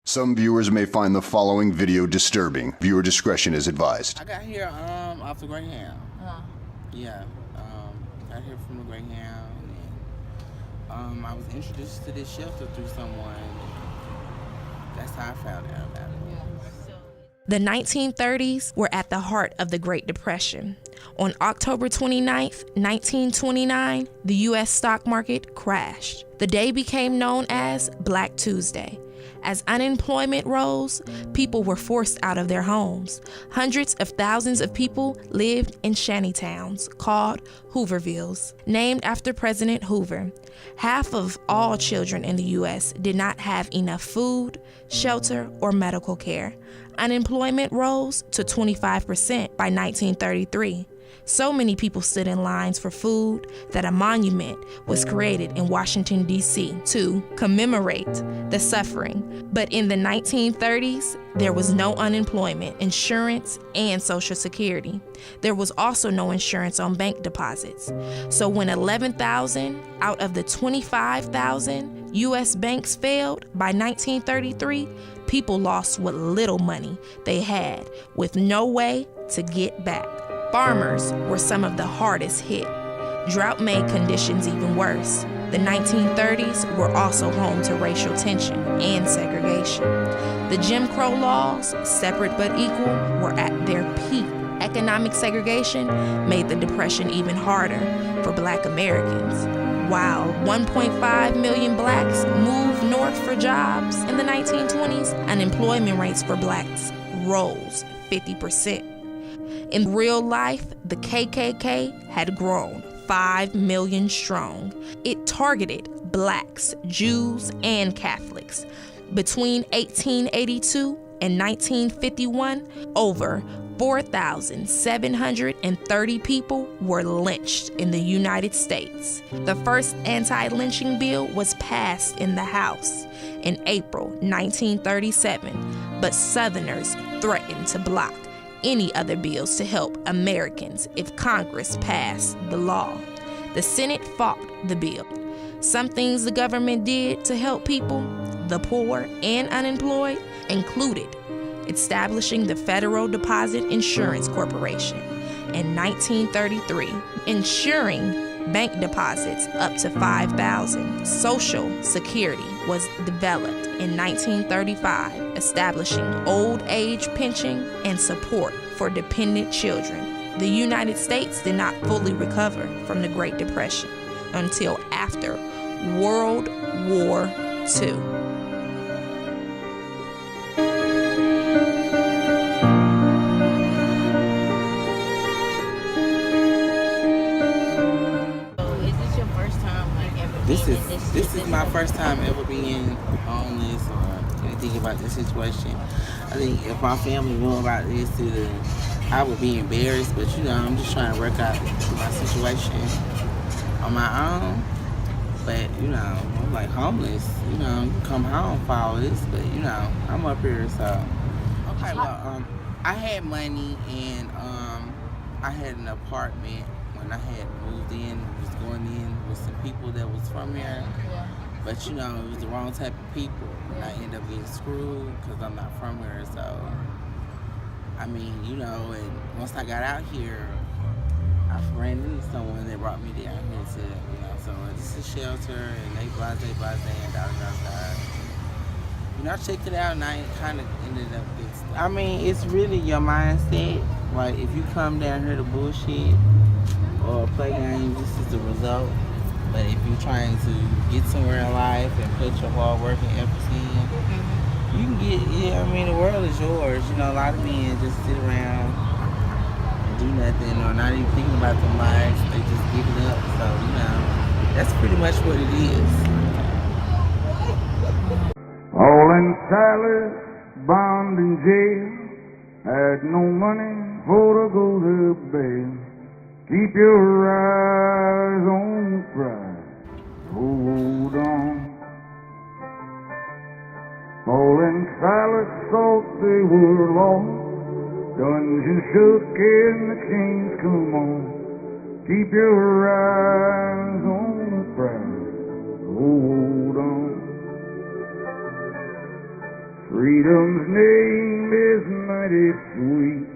Some viewers may find the following video disturbing. Viewer discretion is advised. I got here off the Greyhound. Yeah, got here from the Greyhound, and I was introduced to this shelter through someone. That's how I found out about it. The 1930s were at the heart of the Great Depression. On October 29th, 1929, the U.S. stock market crashed. The day became known as Black Tuesday. As unemployment rose, people were forced out of their homes. Hundreds of thousands of people lived in shantytowns called Hoovervilles, named after President Hoover. Half of all children in the U.S. did not have enough food, shelter, or medical care. Unemployment rose to 25% by 1933. So many people stood in lines for food that a monument was created in Washington, D.C. to commemorate the suffering. But in the 1930s, there was no unemployment, insurance, and Social Security. There was also no insurance on bank deposits. So when 11,000 out of the 25,000 U.S. banks failed by 1933, people lost what little money they had with no way to get back. Farmers were some of the hardest hit. Drought made conditions even worse. The 1930s were also home to racial tension and segregation. The Jim Crow laws, separate but equal, were at their peak. Economic segregation made the Depression even harder for Black Americans. While 1.5 million Blacks moved north for jobs in the 1920s, unemployment rates for Blacks rose 50%. In real life, the KKK had grown 5 million strong. It targeted Blacks, Jews, and Catholics. Between 1882 and 1951, over 4,730 people were lynched in the United States. The first anti-lynching bill was passed in the House in April 1937, but Southerners threatened to block any other bills to help Americans if Congress passed the law. The Senate fought the bill. Some things the government did to help people, the poor and unemployed, included establishing the Federal Deposit Insurance Corporation in 1933, ensuring bank deposits up to $5,000. Social Security was developed in 1935, establishing old age pension and support for dependent children. The United States did not fully recover from the Great Depression until after World War II. This is my first time ever being homeless or anything about this situation. I think if my family knew about this, I would be embarrassed. But I'm just trying to work out my situation on my own. But I'm like homeless. Come home for all this. But I'm up here, so okay. Well, I had money and I had an apartment. When I had moved in, was going in with some people that was from here, but it was the wrong type of people, and I ended up getting screwed because I'm not from here. So, and once I got out here, I ran into someone that brought me down here to, so this is shelter, and they blase, and da. I checked it out, and I kind of ended up getting. It's really your mindset. Like if you come down here to bullshit or play games, this is the result. But if you're trying to get somewhere in life and put your hard work and efforts in, you can get, the world is yours. A lot of men just sit around and do nothing or not even thinking about their lives. They just give it up. So, that's pretty much what it is. All in Silas, bound in jail, had no money for to go to bed. Keep your eyes on the prize. Hold on thought they were lost. Dungeon shook and the chains come on. Keep your eyes on the prize. Hold on. Freedom's name is mighty sweet.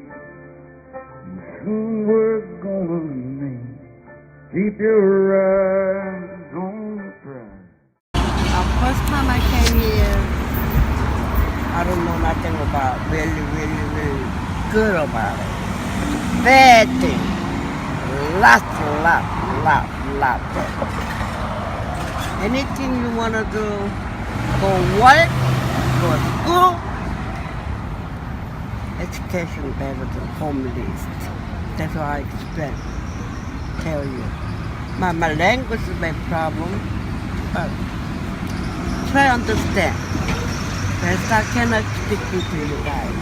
And soon we're gonna meet. Keep your eyes on the prize. First time I came here, I don't know nothing about really good about it. Bad thing. Lot. Anything you want to do, go work, go to school. Education better than homeless. That's what I expect. Tell you. My language is my problem, but try to understand. Because I cannot speak to you guys.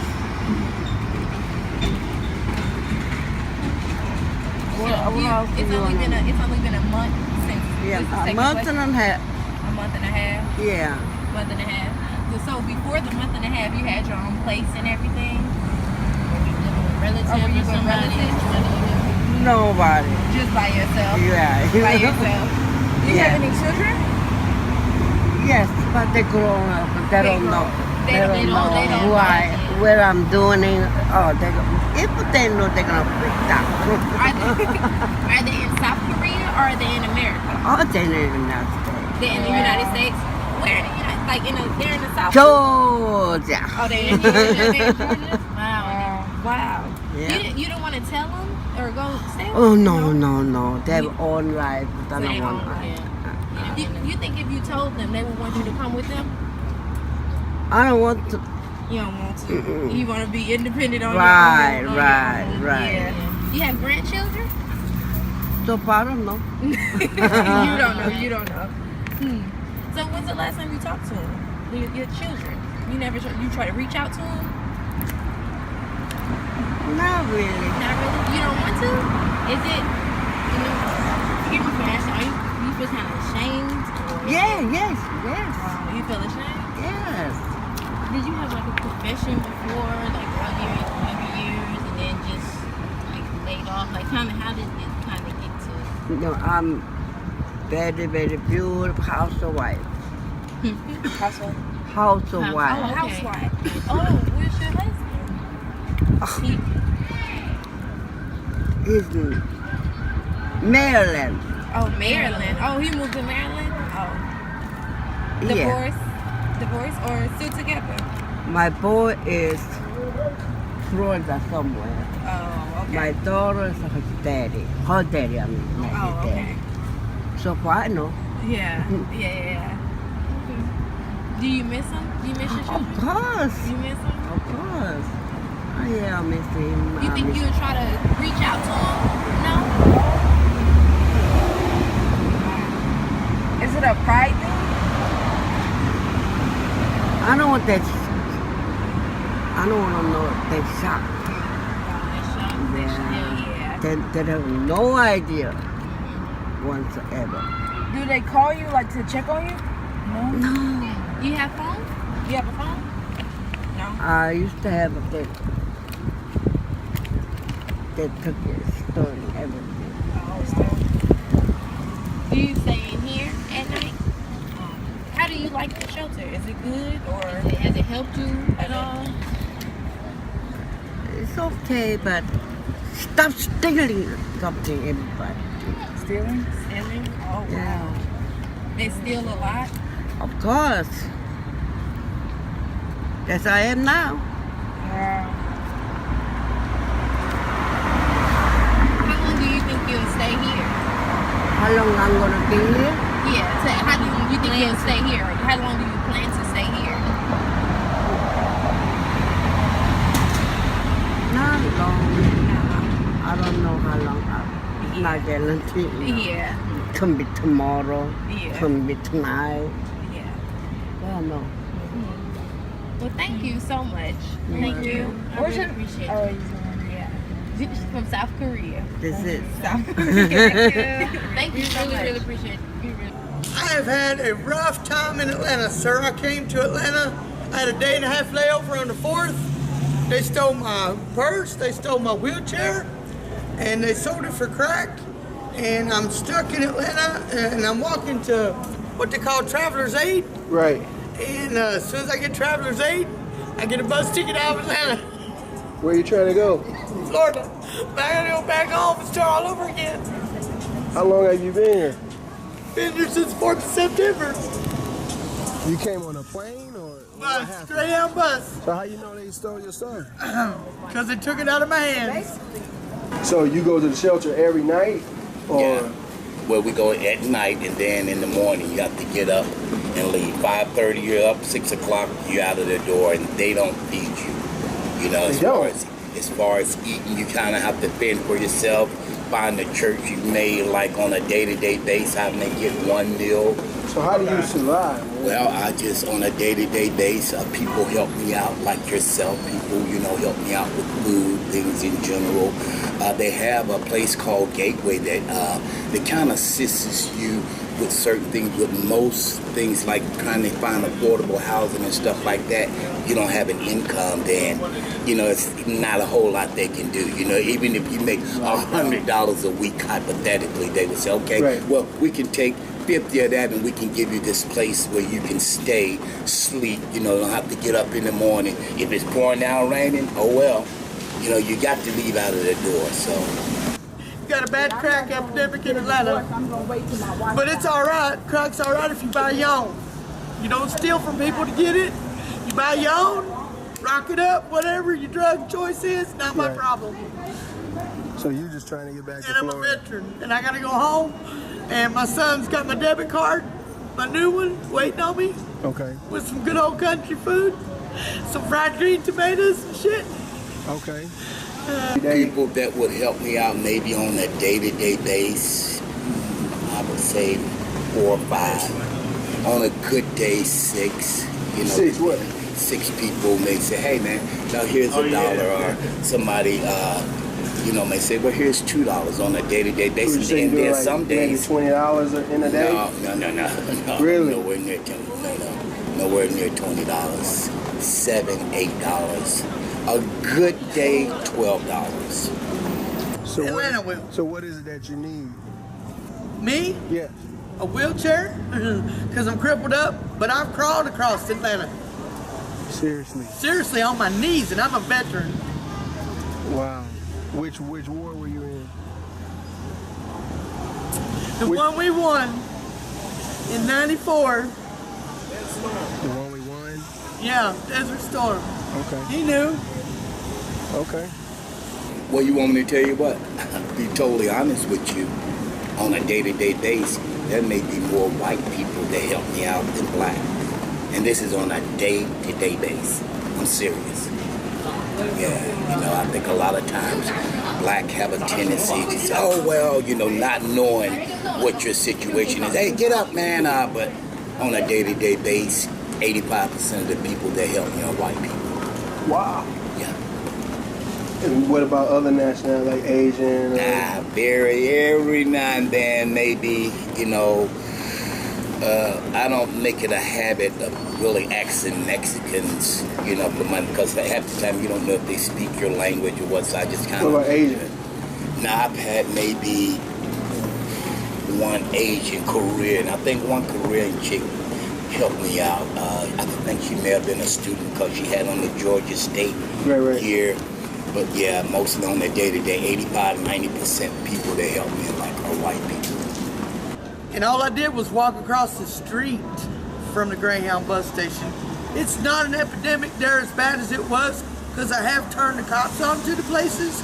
It's only been a month since Yeah, this is a taking month place? and a half. A month and a half. Yeah. Month and a half. So before the month and a half, you had your own place and everything. Were you living with relatives? Oh, Were you with relatives? Nobody. Just by yourself. Yeah. By yourself. Do you have any children? Yes, but they grown up. They don't know. They don't know who where I'm doing it. Oh, if they know, they're gonna freak out. Are they in South Korea or are they in America? Oh, they live in that state. They're in the United States. Where? Like they're in the South. Georgia. Oh, they're in Georgia. Wow. Yeah. You don't want to tell them or go stay? With Oh them? no. They have own life. But I They don't want. own, You think if you told them, they would want you to come with them? I don't want to. You don't want to. You want to be independent on Right. your own. Yeah. You have grandchildren? So far, I don't know. You don't know. So when's the last time you talked to them? Your children? You never you try to reach out to them? Not really. Not really? You don't want to? Is it, forgive me for asking, you feel kind of ashamed? Or, Yes. you feel ashamed? Yes. Did you have like a profession before, like all your younger years, and then just like laid off? Like how did it kind of get to? No, I'm very beautiful housewife. Housewife? Housewife. Oh, housewife. Oh, where's your husband? He's in Maryland. Oh, Maryland. Oh, he moved to Maryland? Oh. Yeah. Divorce or still together? My boy is Florida somewhere. Oh, okay. My daughter is her daddy. Her daddy, I mean. Not Oh, his daddy. okay. So far, I know. Yeah. Do you miss him? Do you miss your Of children? course. You miss him? Of course. Oh, yeah, I miss him. You think you would try to reach out to him? No? Is it a pride thing? I don't want that. I don't want to know that shock. Yeah. They have no idea whatsoever. Do they call you like to check on you? No. You have phone? You have a phone? No. I used to have a thing that took it, storing everything. Do you stay in here at night? How do you like the shelter? Is it good or has it helped you at all? It's okay, but stop stealing something, everybody. Stealing? Stealing? Oh, wow. Yeah. They steal a lot? Of course. That's I am now. How long do you think you'll stay here? How long I'm gonna be here? Yeah, so how do you think you'll stay here? How long do you plan to stay here? Not long. I don't know how long. It's not guaranteed. Yeah. It can be tomorrow. Yeah. Can be tonight. Yeah. I don't know. Well, thank you so much. Thank you. I Where's really your- appreciate Oh, you. Yeah. She's from South Korea. This is. South Korea. Thank you so much. Really appreciate you. I have had a rough time in Atlanta, sir. I came to Atlanta I had a day and a half layover on the 4th. They stole my purse, they stole my wheelchair, and they sold it for crack. And I'm stuck in Atlanta, and I'm walking to what they call Traveler's Aid. Right. And as soon as I get Traveler's Aid, I get a bus ticket out of Atlanta. Where you trying to go? Florida. But I gotta go back home and start all over again. How long have you been here? Been here since 4th of September. You came on a plane or Bus, Greyhound bus. So how you know they stole your stuff? Because they took it out of my hands. So you go to the shelter every night? Or? Yeah. Well, we go at night, and then in the morning you have to get up and leave. 5:30 you're up, 6 o'clock you're out of the door, and they don't feed you. You know, as far as eating, you kind of have to fend for yourself. Find the church you made, like on a day-to-day basis, having to get one meal. So how do you survive? Well, I just, on a day-to-day basis, people help me out, like yourself. People, you know, help me out with food, things in general. They have a place called Gateway that kind of assists you with certain things. With most things, like trying to find affordable housing and stuff like that, you don't have an income, then, you know, it's not a whole lot they can do. You know, even if you make $100 a week, hypothetically, they would say, okay, well, we can take 50 of that and we can give you this place where you can stay, sleep, you know, don't have to get up in the morning. If it's pouring down raining, oh well, you know, you got to leave out of the door, so. You got a bad crack epidemic in Atlanta, but it's all right. Crack's all right if you buy your own. You don't steal from people to get it. You buy your own, rock it up, whatever your drug choice is, not my problem. So you're just trying to get back to Florida? And I'm a veteran, and I gotta go home. And my son's got my debit card, my new one, waiting on me. Okay. With some good old country food, some fried green tomatoes and shit. Okay. People that would help me out maybe on a day-to-day basis, I would say 4 or 5. On a good day, 6. You know, 6 what? 6 people may say, hey man, now here's $1, or somebody you know, may say, well, here's $2 on a day-to-day basis. And then like some days, $20 in a day? No. Really? Nowhere near nowhere near $20. $7, $8. A good day, $12. So what is it that you need? Me? Yes. A wheelchair? Because I'm crippled up, but I've crawled across Atlanta. Seriously? Seriously, on my knees, and I'm a veteran. Wow. Which war were you in? The one we won in '94. The one we won? Yeah, Desert Storm. Okay. He knew. Okay. Well, you want me to tell you what? Be totally honest with you. On a day-to-day basis, there may be more white people that help me out than black. And this is on a day-to-day basis. I'm serious. Yeah, you know, I think a lot of times black have a tendency to say, oh, well, you know, not knowing what your situation is. Hey, get up, man. But on a day-to-day basis, 85% of the people that help me are white people. Wow. Yeah. And what about other nationalities, like Asian? Every now and then, maybe, you know, I don't make it a habit of really asking Mexicans, you know, for money, because half the time you don't know if they speak your language or what, so I just kind of... What about Asian? Now, I've had maybe one Asian Korean. I think one Korean chick helped me out. I think she may have been a student because she had on the Georgia State here. But yeah, mostly on the day-to-day, 85-90% people that help me are white people. And all I did was walk across the street from the Greyhound bus station. It's not an epidemic there as bad as it was, because I have turned the cops on to the places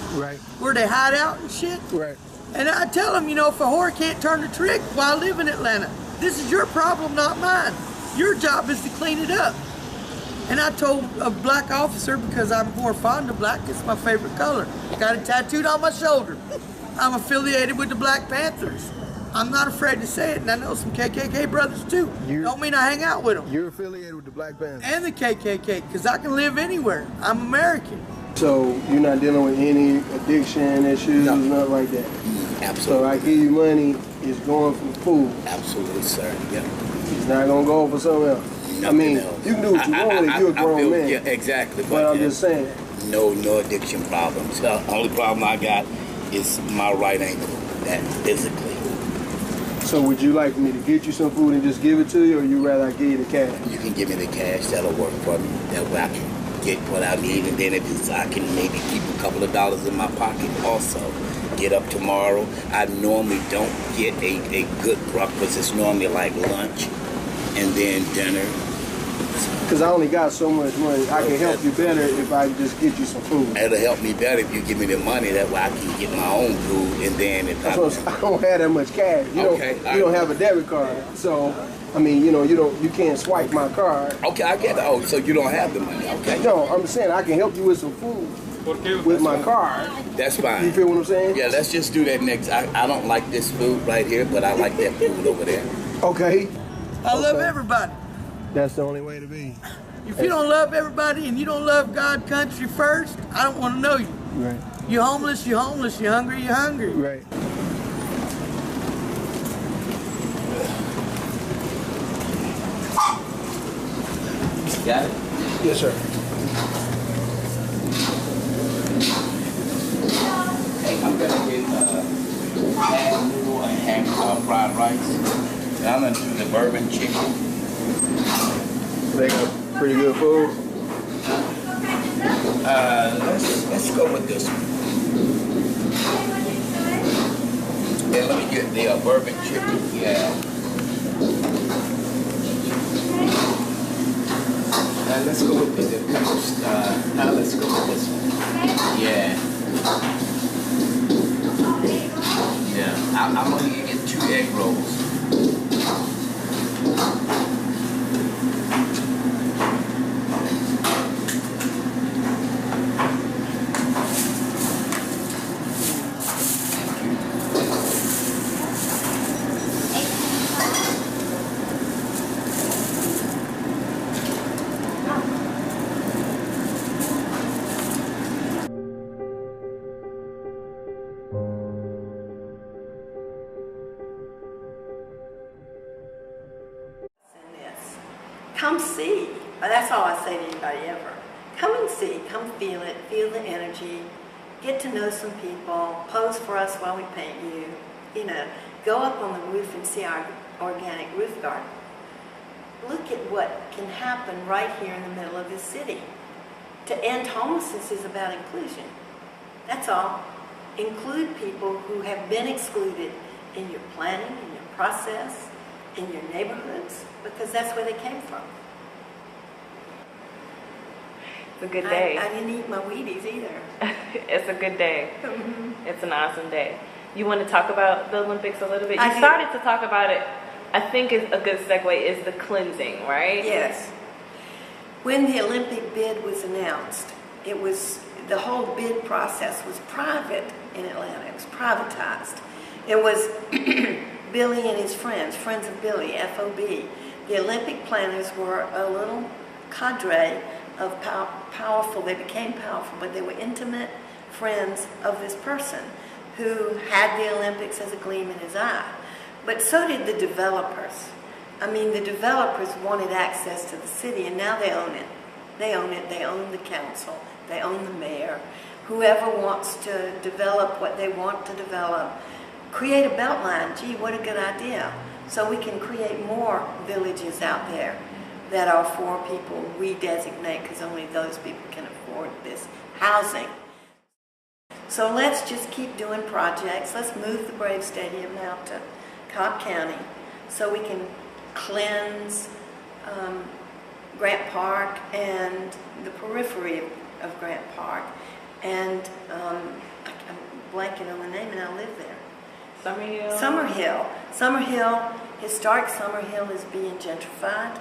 where they hide out and shit. Right. And I tell them, you know, if a whore can't turn the trick, why live in Atlanta? This is your problem, not mine. Your job is to clean it up. And I told a black officer, because I'm more fond of black, it's my favorite color. Got it tattooed on my shoulder. I'm affiliated with the Black Panthers. I'm not afraid to say it, and I know some KKK brothers too. Don't mean I hang out with them. You're affiliated with the Black Panthers? And the KKK, because I can live anywhere. I'm American. So you're not dealing with any addiction issues, nothing like that? Absolutely. So I give you money, it's going for food? Absolutely, sir. Yeah. It's not going to go for something else? nothing I mean, else. you can do what you want if you're a grown man. Yeah, exactly. But I'm just saying. No addiction problems. The only problem I got is my right ankle, that physically. So would you like me to get you some food and just give it to you, or you rather I give you the cash? You can give me the cash, that'll work for me. That way I can get what I need, and then if it's, I can maybe keep a couple of dollars in my pocket also. Get up tomorrow. I normally don't get a good breakfast. It's normally like lunch and then dinner. Because I only got so much money. I can help you better if I just get you some food. It'll help me better if you give me the money. That way I can get my own food, and then if I don't have that much cash. You don't have a debit card, so I mean, you can't swipe my card. Okay, I get it. Oh, so you don't have the money? Okay. No, I'm saying I can help you with some food with my card. That's fine. You feel what I'm saying? Yeah, let's just do that next. I don't like this food right here, but I like that food over there. Okay. I love everybody. That's the only way to be. If you don't love everybody and you don't love God, country first, I don't want to know you. Right. You're homeless, you're homeless. You're hungry, you're hungry. Right. Got it? Yes, sir. Hey, I'm gonna get half noodle and half fried rice. And I'm gonna do the bourbon chicken. They got pretty good food. Let's go with this one. Yeah, let me get the bourbon chicken. Yeah. Let's go with the peppers. Now let's go with this one. Yeah. Yeah. I'm gonna get 2 egg rolls. Come see. That's all I say to anybody ever. Come and see. Come feel it. Feel the energy. Get to know some people. Pose for us while we paint you. Go up on the roof and see our organic roof garden. Look at what can happen right here in the middle of this city. To end homelessness is about inclusion. That's all. Include people who have been excluded in your planning, in your process, in your neighborhoods, because that's where they came from. It's a good day. I didn't eat my Wheaties either. It's a good day. It's an awesome day. You want to talk about the Olympics a little bit? You do. started to talk about it. I think is a good segue is the cleansing, right? Yes. When the Olympic bid was announced, the whole bid process was private in Atlanta. It was privatized. It was Billy and his friends of Billy, FOB. The Olympic planners were a little cadre of powerful, they became powerful, but they were intimate friends of this person who had the Olympics as a gleam in his eye. But so did the developers. I mean, the developers wanted access to the city, and now they own it. They own it. They own the council. They own the mayor. Whoever wants to develop what they want to develop, create a beltline. Gee, what a good idea. So we can create more villages out there that are for people we designate, because only those people can afford this housing. So let's just keep doing projects. Let's move the Brave Stadium now to Cobb County so we can cleanse Grant Park and the periphery of Grant Park. And I'm blanking on the name, and I live there. Summerhill, historic Summerhill is being gentrified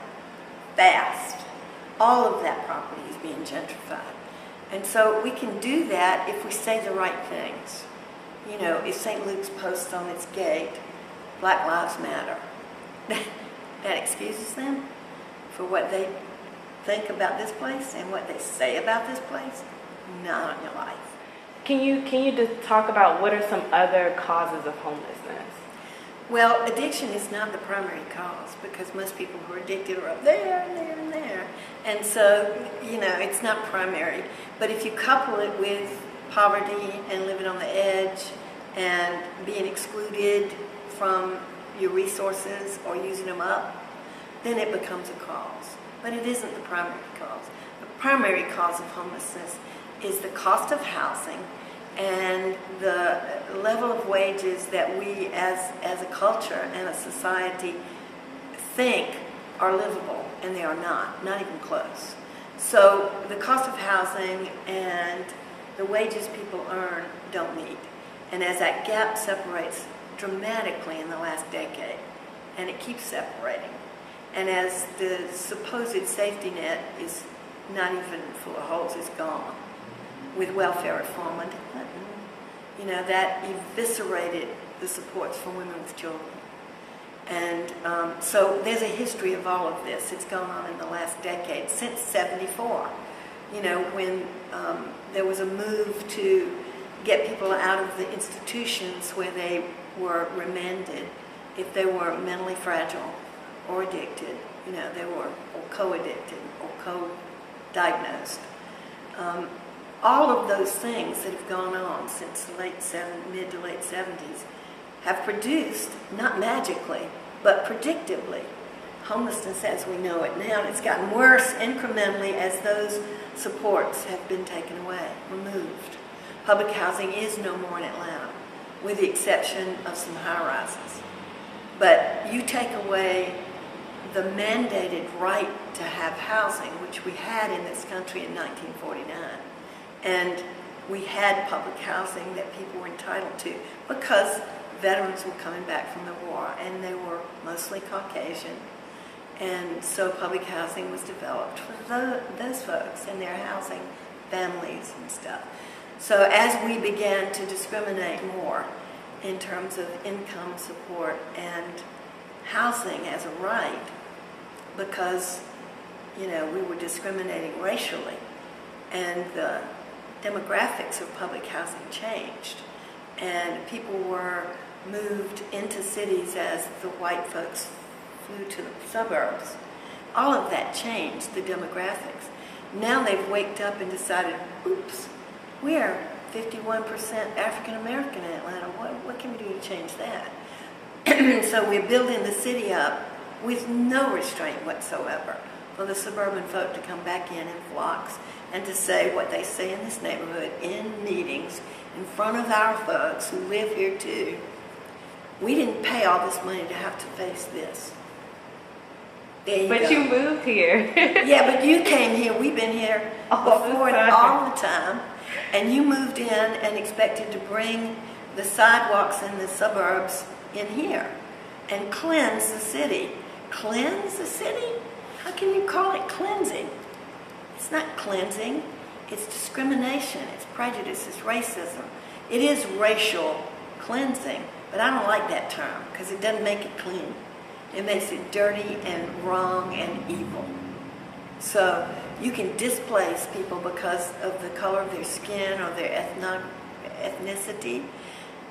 fast. All of that property is being gentrified. And so we can do that if we say the right things. If St. Luke's posts on its gate, Black Lives Matter, that excuses them for what they think about this place and what they say about this place? Not on your life. Can you just talk about what are some other causes of homelessness? Well, addiction is not the primary cause because most people who are addicted are up there and there and there. And so, it's not primary. But if you couple it with poverty and living on the edge and being excluded from your resources or using them up, then it becomes a cause. But it isn't the primary cause. The primary cause of homelessness is the cost of housing and the level of wages that we as a culture and a society think are livable, and they are not even close. So the cost of housing and the wages people earn don't meet. And as that gap separates dramatically in the last decade, and it keeps separating, and as the supposed safety net is not even full of holes, is gone, with welfare reform under Clinton, that eviscerated the supports for women with children. And so there's a history of all of this. It's gone on in the last decade, since '74, when there was a move to get people out of the institutions where they were remanded if they were mentally fragile or addicted, they were or co-addicted or co-diagnosed. All of those things that have gone on since the mid to late 70s have produced, not magically, but predictably, homelessness as we know it now. And it's gotten worse incrementally as those supports have been taken away, removed. Public housing is no more in Atlanta, with the exception of some high-rises. But you take away the mandated right to have housing, which we had in this country in 1949. And we had public housing that people were entitled to because veterans were coming back from the war and they were mostly Caucasian. And so public housing was developed for those folks and their housing families and stuff. So as we began to discriminate more in terms of income support and housing as a right, because, we were discriminating racially, and the demographics of public housing changed, and people were moved into cities as the white folks flew to the suburbs. All of that changed the demographics. Now they've waked up and decided, oops, we are 51% African American in Atlanta. What can we do to change that? So we're building the city up with no restraint whatsoever for the suburban folk to come back in flocks and to say what they say in this neighborhood in meetings in front of our folks who live here too. We didn't pay all this money to have to face this. But you moved here. Yeah, but you came here. We've been here before all the time. And you moved in and expected to bring the sidewalks in the suburbs in here and cleanse the city. Cleanse the city? How can you call it cleansing? It's not cleansing. It's discrimination. It's prejudice. It's racism. It is racial cleansing, but I don't like that term because it doesn't make it clean. It makes it dirty and wrong and evil. So you can displace people because of the color of their skin or their ethnicity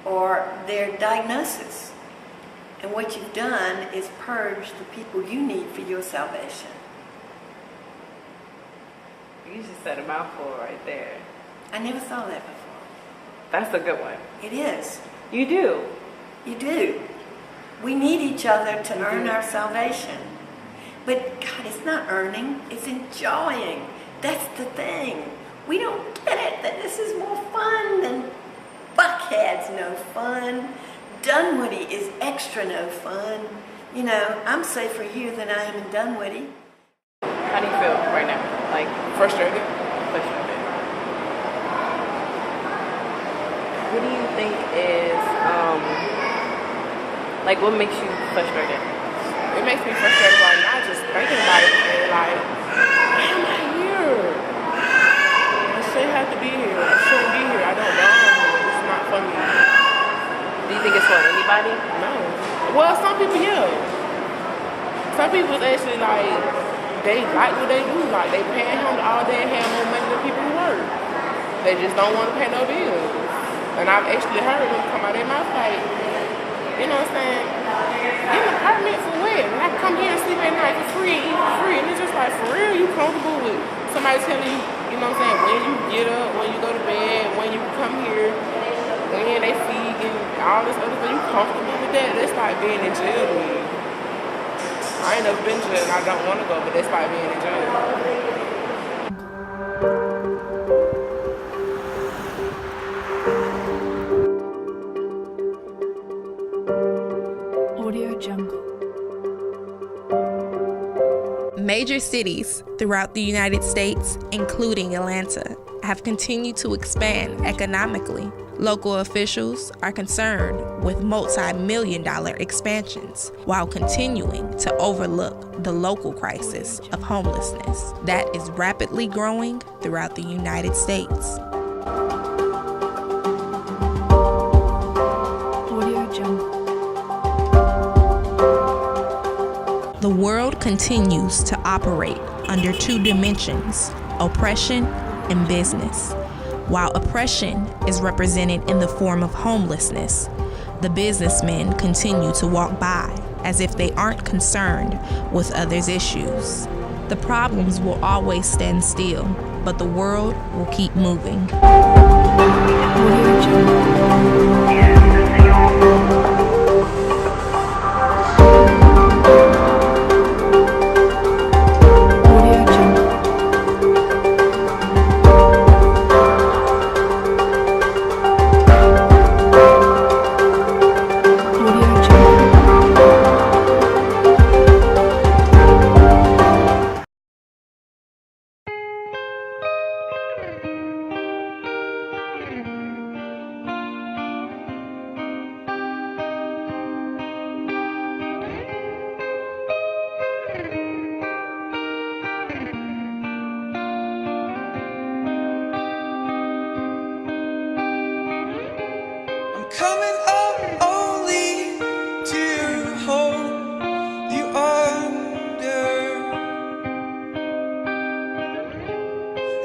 or their diagnosis. And what you've done is purge the people you need for your salvation. You just said a mouthful right there. I never saw that before. That's a good one. It is. You do. You do. We need each other to earn our salvation. But God, it's not earning, it's enjoying. That's the thing. We don't get it, that this is more fun than Buckhead's no fun. Dunwoody is extra no fun. I'm safer here than I am in Dunwoody. How do you feel right now? Like frustrated? Frustrated. What do you think is, what makes you frustrated? It makes me frustrated right now just thinking about it. And like, why am I here? I shouldn't have to be here. I shouldn't be here. I don't know. It's not for me. Do you think it's for anybody? No. Well, some people, yeah. Some people actually they like what they do. Like, they panhandle all day and have more money than people who work. They just don't want to pay no bills. And I've actually heard them come out their mouth like, You know what I'm saying? Get an apartment for what? And I come here and sleep at night for free and eat for free. And it's just like, for real, you comfortable with somebody telling you, you know what I'm saying, when you get up, when you go to bed, when you come here, when they feed you, all this other stuff, you comfortable with that? That's like being in jail to me. I ain't never been to jail and I don't want to go, but that's like being in jail. Audio Jungle. Major cities throughout the United States, including Atlanta, have continued to expand economically. Local officials are concerned with multi-million-dollar expansions while continuing to overlook the local crisis of homelessness that is rapidly growing throughout the United States. Audio Jungle. The world continues to operate under two dimensions, oppression and business. While oppression is represented in the form of homelessness, the businessmen continue to walk by as if they aren't concerned with others' issues. The problems will always stand still, but the world will keep moving. Coming up only to hold you under,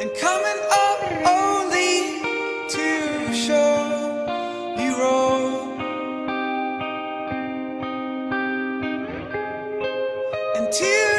and coming up only to show you wrong, and to